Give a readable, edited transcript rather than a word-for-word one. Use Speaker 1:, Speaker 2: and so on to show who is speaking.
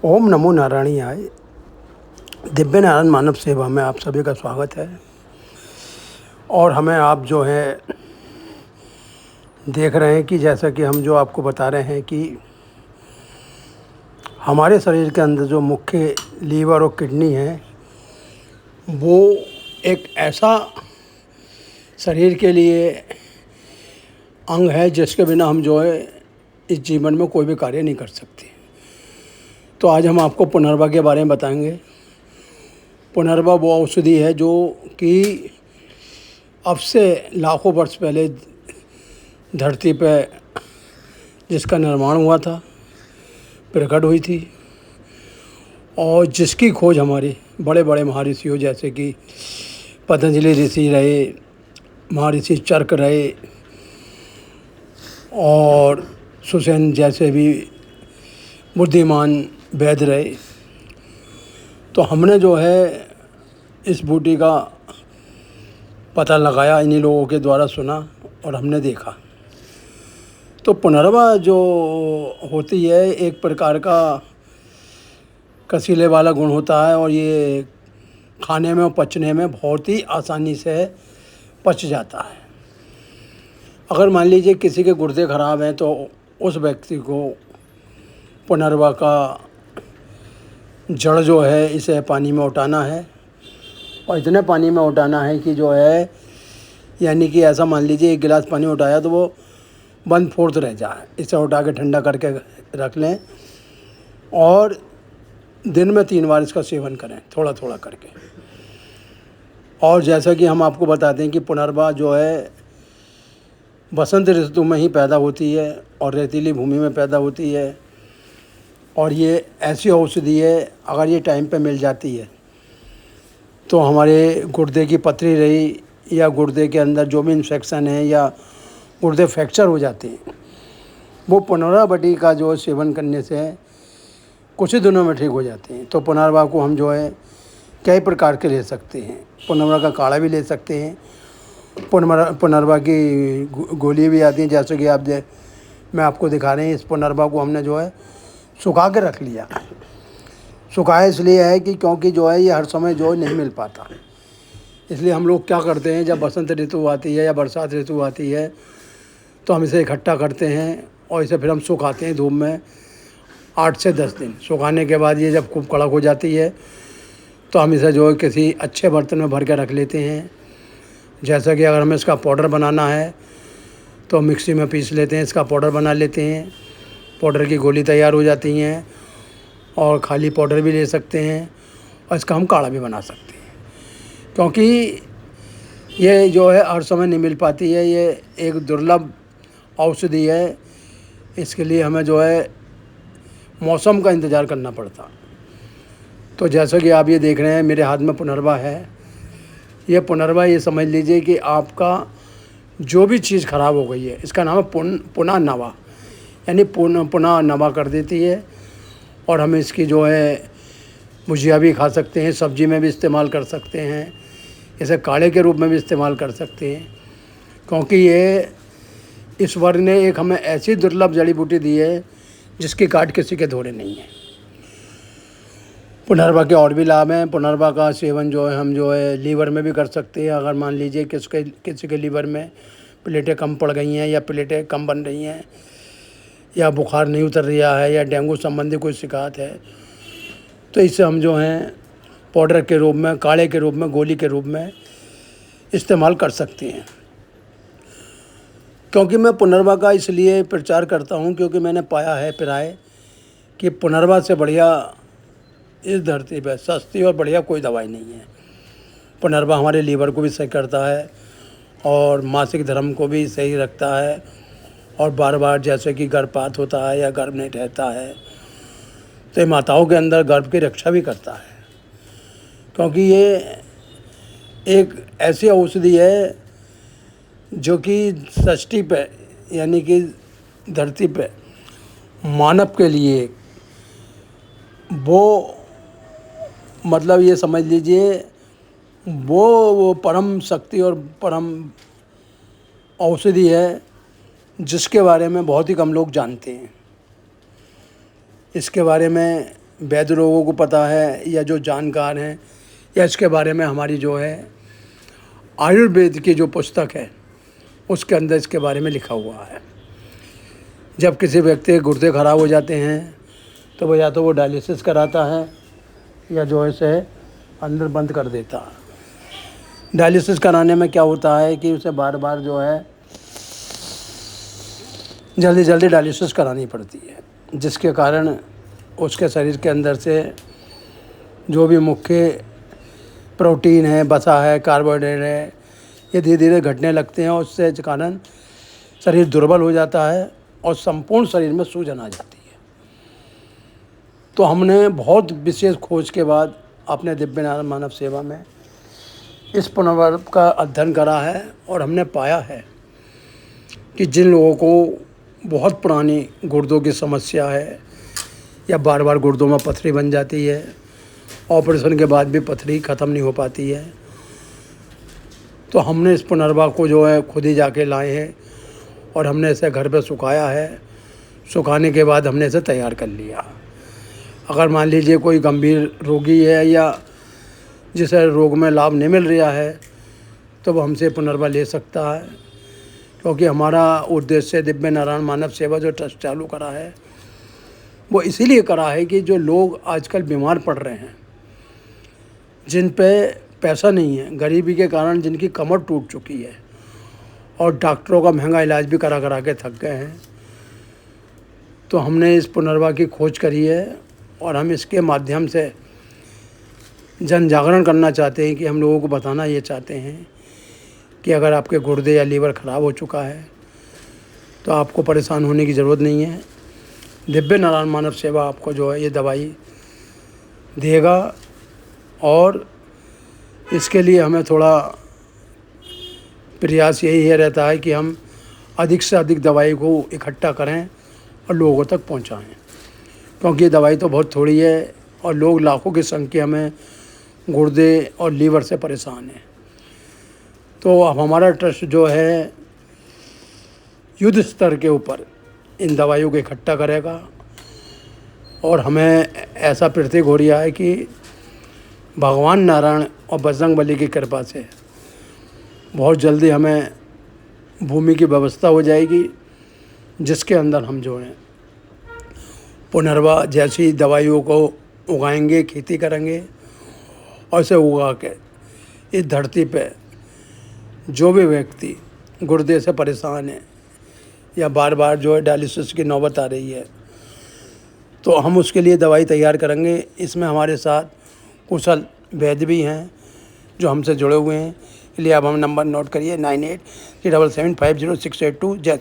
Speaker 1: ओम नमो नारायणाय। दिव्य नारायण मानव सेवा में आप सभी का स्वागत है। और हमें आप जो है देख रहे हैं कि जैसा कि हम जो आपको बता रहे हैं कि हमारे शरीर के अंदर जो मुख्य लीवर और किडनी है, वो एक ऐसा शरीर के लिए अंग है जिसके बिना हम जो है इस जीवन में कोई भी कार्य नहीं कर सकते। तो आज हम आपको पुनर्वा के बारे में बताएंगे। पुनर्वा वो औषधि है जो कि अब से लाखों वर्ष पहले धरती पर जिसका निर्माण हुआ था, प्रकट हुई थी, और जिसकी खोज हमारे बड़े बड़े महर्षियों जैसे कि पतंजलि ऋषि रहे, महर्षि चरक रहे, और सुसेन जैसे भी बुद्धिमान वैद्य रहे। तो हमने जो है इस बूटी का पता लगाया, इन्हीं लोगों के द्वारा सुना और हमने देखा। तो पुनर्वा जो होती है एक प्रकार का कसीले वाला गुण होता है, और ये खाने में और पचने में बहुत ही आसानी से पच जाता है। अगर मान लीजिए किसी के गुर्दे ख़राब हैं तो उस व्यक्ति को पुनर्वा का जड़ जो है इसे पानी में उठाना है, और इतने पानी में उठाना है कि जो है यानी कि ऐसा मान लीजिए एक गिलास पानी उठाया तो वो बंद फोर्थ रह जाए। इसे उठा के ठंडा करके रख लें और दिन में 3 बार इसका सेवन करें, थोड़ा थोड़ा करके। और जैसा कि हम आपको बताते हैं कि पुनर्वा जो है बसंत ऋतु में ही पैदा होती है और रेतीली भूमि में पैदा होती है, और ये ऐसी औषधि है अगर ये टाइम पे मिल जाती है तो हमारे गुर्दे की पथरी रही या गुर्दे के अंदर जो भी इन्फेक्शन है या गुर्दे फ्रैक्चर हो जाते हैं, वो पुनर्वा बटी का जो सेवन करने से कुछ ही दिनों में ठीक हो जाते हैं। तो पुनर्वा को हम जो है कई प्रकार के ले सकते हैं। पुनर्वा का काढ़ा भी ले सकते हैं, पुनर्वा की गोली भी आती है, जैसे कि मैं आपको दिखा रहे हैं। इस पुनर्वा को हमने जो है सुखा के रख लिया। सुखाया इसलिए है कि क्योंकि जो है ये हर समय जो नहीं मिल पाता, इसलिए हम लोग क्या करते हैं, जब बसंत ऋतु आती है या बरसात ऋतु आती है तो हम इसे इकट्ठा करते हैं और इसे फिर हम सुखाते हैं धूप में 8 से 10 दिन। सुखाने के बाद ये जब खूब कड़क हो जाती है तो हम इसे जो है किसी अच्छे बर्तन में भर के रख लेते हैं। जैसा कि अगर हमें इसका पाउडर बनाना है तो मिक्सी में पीस लेते हैं, इसका पाउडर बना लेते हैं। पाउडर की गोली तैयार हो जाती हैं, और खाली पाउडर भी ले सकते हैं, और इसका हम काढ़ा भी बना सकते हैं। क्योंकि ये जो है हर समय नहीं मिल पाती है, ये एक दुर्लभ औषधि है। इसके लिए हमें जो है मौसम का इंतज़ार करना पड़ता। तो जैसा कि आप ये देख रहे हैं मेरे हाथ में पुनर्वा है। ये पुनर्वा, ये समझ लीजिए कि आपका जो भी चीज़ ख़राब हो गई है, इसका नाम है पुनः नवा, यानी पुनः नवा कर देती है। और हम इसकी जो है भुजिया भी खा सकते हैं, सब्जी में भी इस्तेमाल कर सकते हैं, इसे काढ़े के रूप में भी इस्तेमाल कर सकते हैं। क्योंकि ये ईश्वर ने एक हमें ऐसी दुर्लभ जड़ी बूटी दी है जिसकी काट किसी के धोरे नहीं है। पुनर्वा के और भी लाभ हैं। पुनर्वा का सेवन जो है हम जो है लीवर में भी कर सकते हैं। अगर मान लीजिए किसी के लीवर में प्लेटें कम पड़ गई हैं या प्लेटें कम बन रही हैं या बुखार नहीं उतर रहा है या डेंगू संबंधी कोई शिकायत है, तो इसे हम जो हैं पाउडर के रूप में, काढ़े के रूप में, गोली के रूप में इस्तेमाल कर सकते हैं। क्योंकि मैं पुनर्वा का इसलिए प्रचार करता हूं क्योंकि मैंने पाया है प्राय कि पुनर्वा से बढ़िया इस धरती पर सस्ती और बढ़िया कोई दवाई नहीं है। पुनर्वा हमारे लीवर को भी सही करता है और मासिक धर्म को भी सही रखता है, और बार बार जैसे कि गर्भपात होता है या गर्भ नहीं ठहरता है तो ये माताओं के अंदर गर्भ की रक्षा भी करता है। क्योंकि ये एक ऐसी औषधि है जो कि सृष्टि पे यानी कि धरती पे मानव के लिए वो मतलब ये समझ लीजिए वो परम शक्ति और परम औषधि है जिसके बारे में बहुत ही कम लोग जानते हैं। इसके बारे में वैद्य लोगों को पता है या जो जानकार हैं, या इसके बारे में हमारी जो है आयुर्वेद की जो पुस्तक है उसके अंदर इसके बारे में लिखा हुआ है। जब किसी व्यक्ति के गुर्दे खराब हो जाते हैं तो वो या तो वो डायलिसिस कराता है या जो है इसे अंदर बंद कर देता है। डायलिसिस कराने में क्या होता है कि उसे बार बार जो है जल्दी जल्दी डायलिसिस करानी पड़ती है, जिसके कारण उसके शरीर के अंदर से जो भी मुख्य प्रोटीन है, वसा है, कार्बोहाइड्रेट है, ये धीरे धीरे घटने लगते हैं और उससे कारण शरीर दुर्बल हो जाता है और संपूर्ण शरीर में सूजन आ जाती है। तो हमने बहुत विशेष खोज के बाद अपने दिव्य नारायण मानव सेवा में इस पुनर्वास का अध्ययन करा है और हमने पाया है कि जिन लोगों को बहुत पुरानी गुर्दों की समस्या है या बार बार गुर्दों में पथरी बन जाती है, ऑपरेशन के बाद भी पथरी ख़त्म नहीं हो पाती है, तो हमने इस पुनर्वास को जो है खुद ही जाके लाए हैं और हमने इसे घर पे सुखाया है। सुखाने के बाद हमने इसे तैयार कर लिया। अगर मान लीजिए कोई गंभीर रोगी है या जिसे रोग में लाभ नहीं मिल रहा है तो वो हमसे पुनर्वास ले सकता है, क्योंकि हमारा उद्देश्य दिव्य नारायण मानव सेवा जो ट्रस्ट चालू करा है वो इसीलिए करा है कि जो लोग आजकल बीमार पड़ रहे हैं, जिन पे पैसा नहीं है, गरीबी के कारण जिनकी कमर टूट चुकी है और डॉक्टरों का महंगा इलाज भी करा करा के थक गए हैं, तो हमने इस पुनर्वास की खोज करी है और हम इसके माध्यम से जन जागरण करना चाहते हैं कि हम लोगों को बताना ये चाहते हैं कि अगर आपके गुर्दे या लीवर ख़राब हो चुका है तो आपको परेशान होने की ज़रूरत नहीं है। दिव्य नारायण मानव सेवा आपको जो है ये दवाई देगा और इसके लिए हमें थोड़ा प्रयास यही है रहता है कि हम अधिक से अधिक दवाई को इकट्ठा करें और लोगों तक पहुंचाएं, क्योंकि ये दवाई तो बहुत थोड़ी है और लोग लाखों की संख्या में गुर्दे और लीवर से परेशान हैं। तो अब हमारा ट्रस्ट जो है युद्ध स्तर के ऊपर इन दवाइयों को इकट्ठा करेगा और हमें ऐसा प्रतीक हो रहा है कि भगवान नारायण और बजरंगबली की कृपा से बहुत जल्दी हमें भूमि की व्यवस्था हो जाएगी, जिसके अंदर हम जो हैं पुनर्वास जैसी दवाइयों को उगाएंगे, खेती करेंगे और इसे उगा के इस धरती पे जो भी व्यक्ति गुर्दे से परेशान है या बार बार जो है डायलिसिस की नौबत आ रही है तो हम उसके लिए दवाई तैयार करेंगे। इसमें हमारे साथ कुशल वैद्य भी हैं जो हमसे जुड़े हुए हैं, इसलिए अब हम नंबर नोट करिए 9837750682। जय